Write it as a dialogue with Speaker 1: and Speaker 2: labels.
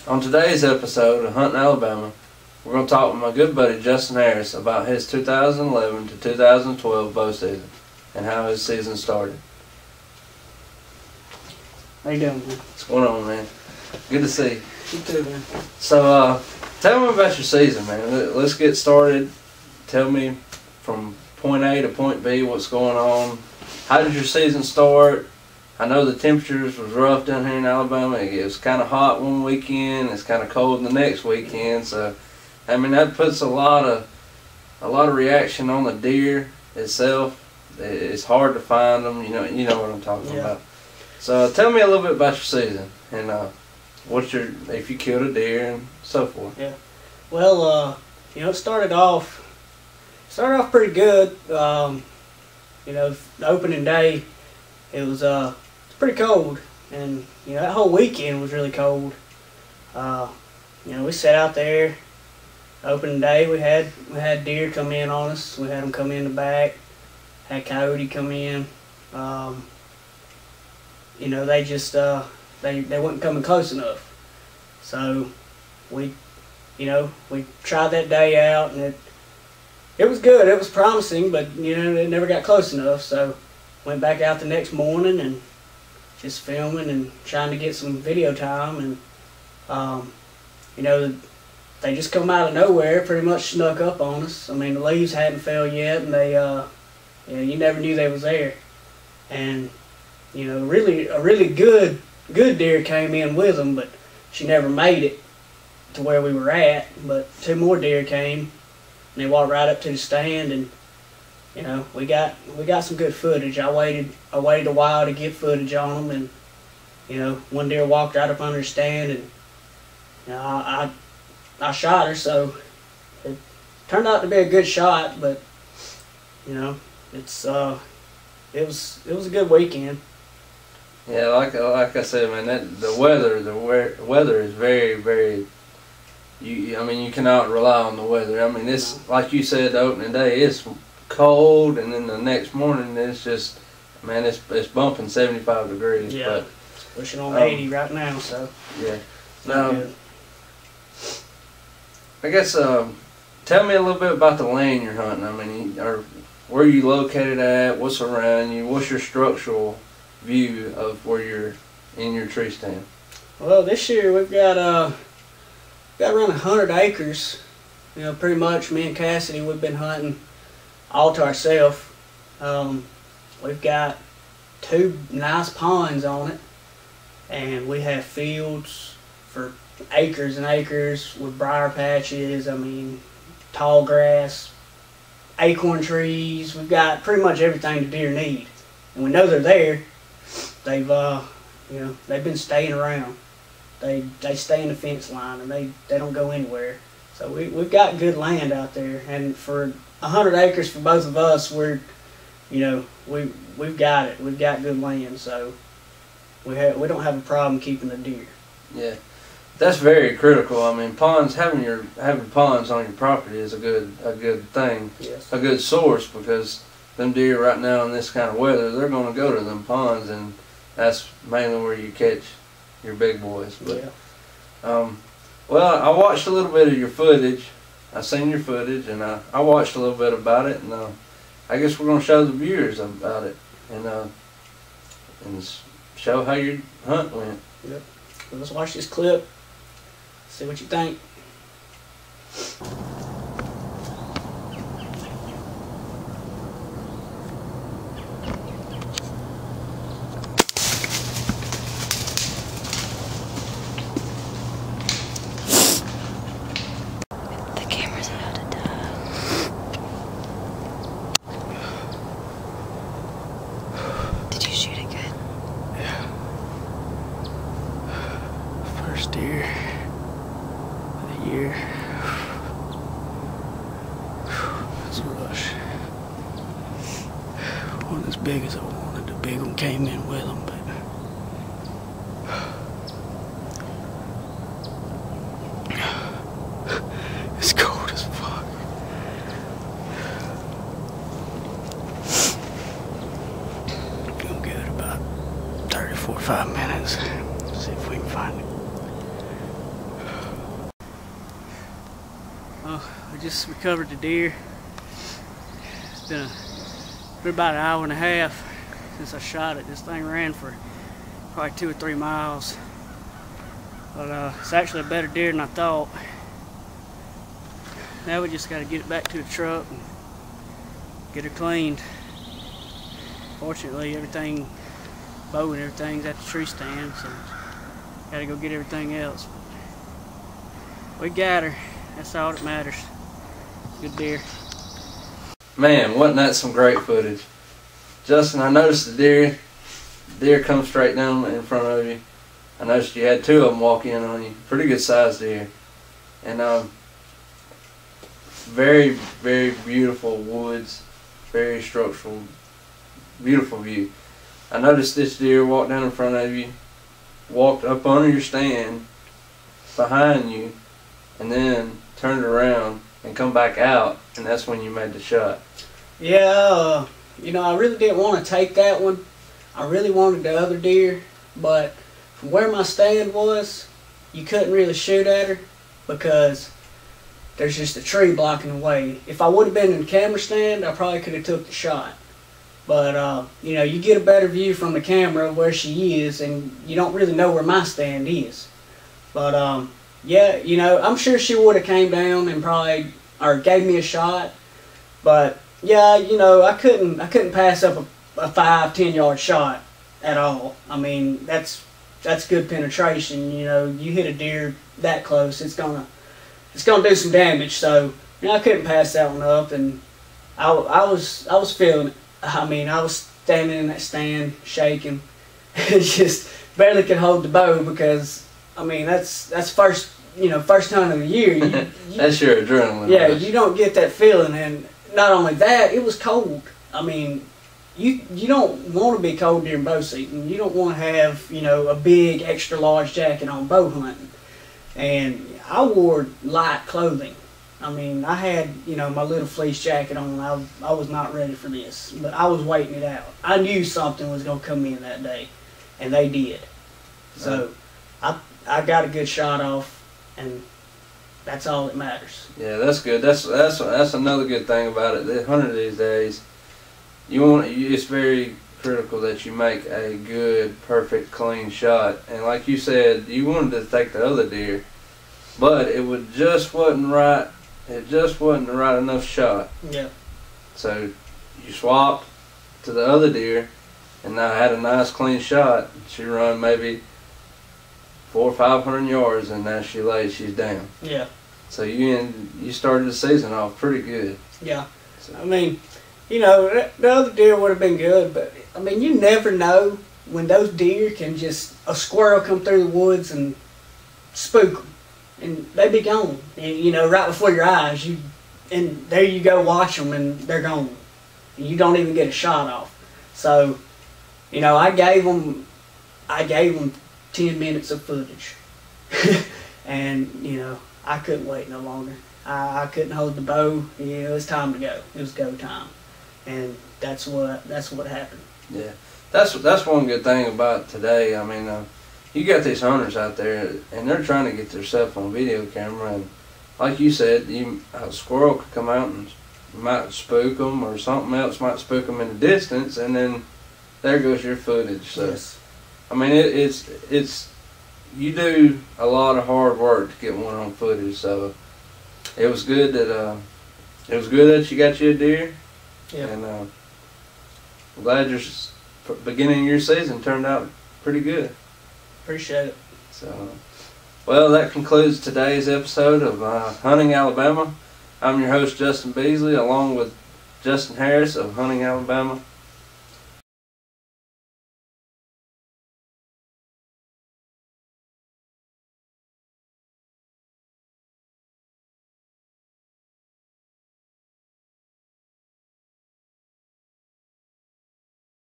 Speaker 1: On today's episode of Hunting Alabama, we're going to talk with my good buddy Justin Harris about his 2011 to 2012 bow season and how his season started.
Speaker 2: How you doing, man?
Speaker 1: What's going on, man? Good to see you.
Speaker 2: You too, man.
Speaker 1: So, tell me about your season, man. Let's get started. Tell me from point A to point B what's going on. How did your season start? I know the temperatures was rough down here in Alabama. It was kind of hot one weekend. It's kind of cold the next weekend. So, I mean, that puts a lot of reaction on the deer itself. It's hard to find them. You know what I'm talking about. So, tell me a little bit about your season and if you killed a deer and so forth.
Speaker 2: Yeah. Well, it started off pretty good. The opening day, it was pretty cold, and that whole weekend was really cold. We sat out there. Opening day, we had deer come in on us. We had them come in the back. Had coyote come in. They just they weren't coming close enough. So we tried that day out, and it was good. It was promising, but it never got close enough. So went back out the next morning and just filming and trying to get some video time, and they just come out of nowhere, pretty much snuck up on us. I mean, the leaves hadn't fell yet, and they you never knew they was there. And a really good deer came in with them, but she never made it to where we were at. But two more deer came, and they walked right up to the stand, and we got some good footage. I waited a while to get footage on them, and one deer walked right up under the stand, and I shot her. So it turned out to be a good shot, but it was a good weekend.
Speaker 1: Yeah, like I said, man, the weather is very, very. You cannot rely on the weather. I mean, it's like you said, the opening day, it's cold, and then the next morning it's just, man, it's bumping 75 degrees.
Speaker 2: Yeah,
Speaker 1: but
Speaker 2: it's pushing on 80 right now. So
Speaker 1: yeah. Now, I guess tell me a little bit about the land you're hunting. I mean, where are you located at? What's around you? What's your structural view of where you're in your tree stand? Well,
Speaker 2: this year we've got around 100 acres. Pretty much me and Cassidy, we've been hunting all to ourselves. We've got 2 nice ponds on it, and we have fields for acres and acres with briar patches. I mean, tall grass, acorn trees. We've got pretty much everything the deer need, and we know they're there. They've been staying around. They stay in the fence line, and they don't go anywhere. So we've got good land out there, and for 100 acres for both of us, we've got it. We've got good land, so we don't have a problem keeping the deer.
Speaker 1: Yeah, that's very critical. I mean, having ponds on your property is a good thing.
Speaker 2: Yes.
Speaker 1: A good source, because them deer right now in this kind of weather, they're going to go to them ponds, and that's mainly where you catch your big boys. But
Speaker 2: yeah.
Speaker 1: Well, I watched a little bit of your footage. I seen your footage, and I watched a little bit about it, and I guess we're going to show the viewers about it, and show how your hunt went.
Speaker 2: Yep. Well, let's watch this clip. See what you think. Deer of the year. That's a rush. Wasn't as big as I wanted. The big one came in with them, but it's cold as fuck. Gonna give it about 30, 45 minutes. See if we can find it. We just recovered the deer. It's been about an hour and a half since I shot it. This thing ran for probably 2 or 3 miles. But it's actually a better deer than I thought. Now we just got to get it back to the truck and get her cleaned. Fortunately, bow and everything's at the tree stand, so got to go get everything else. But we got her. That's all that matters. Good deer.
Speaker 1: Man, wasn't that some great footage? Justin, I noticed the deer come straight down in front of you. I noticed you had 2 of them walk in on you. Pretty good sized deer. And very, very beautiful woods. Very structural. Beautiful view. I noticed this deer walked down in front of you, walked up under your stand behind you, and then turned around and come back out, and that's when you made the shot.
Speaker 2: Yeah, you know, I really didn't want to take that one. I really wanted the other deer, but from where my stand was, you couldn't really shoot at her because there's just a tree blocking the way. If I would have been in the camera stand, I probably could have took the shot. But, you know, you get a better view from the camera of where she is, and you don't really know where my stand is. But, yeah, you know, I'm sure she would have came down and probably, or gave me a shot. But, yeah, you know, I couldn't pass up a 5-10 yard shot at all. I mean, that's good penetration. You know, you hit a deer that close, it's gonna do some damage. So, you know, I couldn't pass that one up, and I was feeling it. I mean, I was standing in that stand, shaking, and just barely could hold the bow because, I mean, that's first hunt of the year.
Speaker 1: That's your adrenaline.
Speaker 2: Yeah, you don't get that feeling, and not only that, it was cold. I mean, you don't want to be cold during bow season. You don't want to have, you know, a big extra large jacket on bow hunting. And I wore light clothing. I mean, I had, you know, my little fleece jacket on. I was not ready for this, but I was waiting it out. I knew something was going to come in that day, and they did. So I got a good shot off, and that's all that matters.
Speaker 1: Yeah, that's good. That's another good thing about it. The hunting these days, it's very critical that you make a good, perfect, clean shot. And like you said, you wanted to take the other deer, but it just wasn't right. It just wasn't the right enough shot.
Speaker 2: Yeah.
Speaker 1: So you swapped to the other deer, and I had a nice clean shot. She run maybe 400 or 500 yards, and now she's down.
Speaker 2: Yeah.
Speaker 1: So you started the season off pretty good.
Speaker 2: Yeah.
Speaker 1: So.
Speaker 2: I mean, you know, the other deer would have been good, but I mean, you never know when those deer can a squirrel come through the woods and spook them. And they be gone, and, you know, right before your eyes. And there you go, watch them, and they're gone. And you don't even get a shot off. So, you know, I gave them 10 minutes of footage, and you know, I couldn't wait no longer. I couldn't hold the bow. You know, it was time to go. It was go time, and that's what happened.
Speaker 1: Yeah, that's one good thing about today. I mean. You got these hunters out there, and they're trying to get their cell phone video camera, and like you said, a squirrel could come out and might spook them, or something else might spook them in the distance, and then there goes your footage. So,
Speaker 2: yes.
Speaker 1: I mean, it's you do a lot of hard work to get one on footage. So it was good that you got you a deer, and I'm glad your beginning of your season turned out pretty good.
Speaker 2: Appreciate it.
Speaker 1: So, well, that concludes today's episode of Hunting Alabama. I'm your host, Justin Beasley, along with Justin Harris of Hunting Alabama.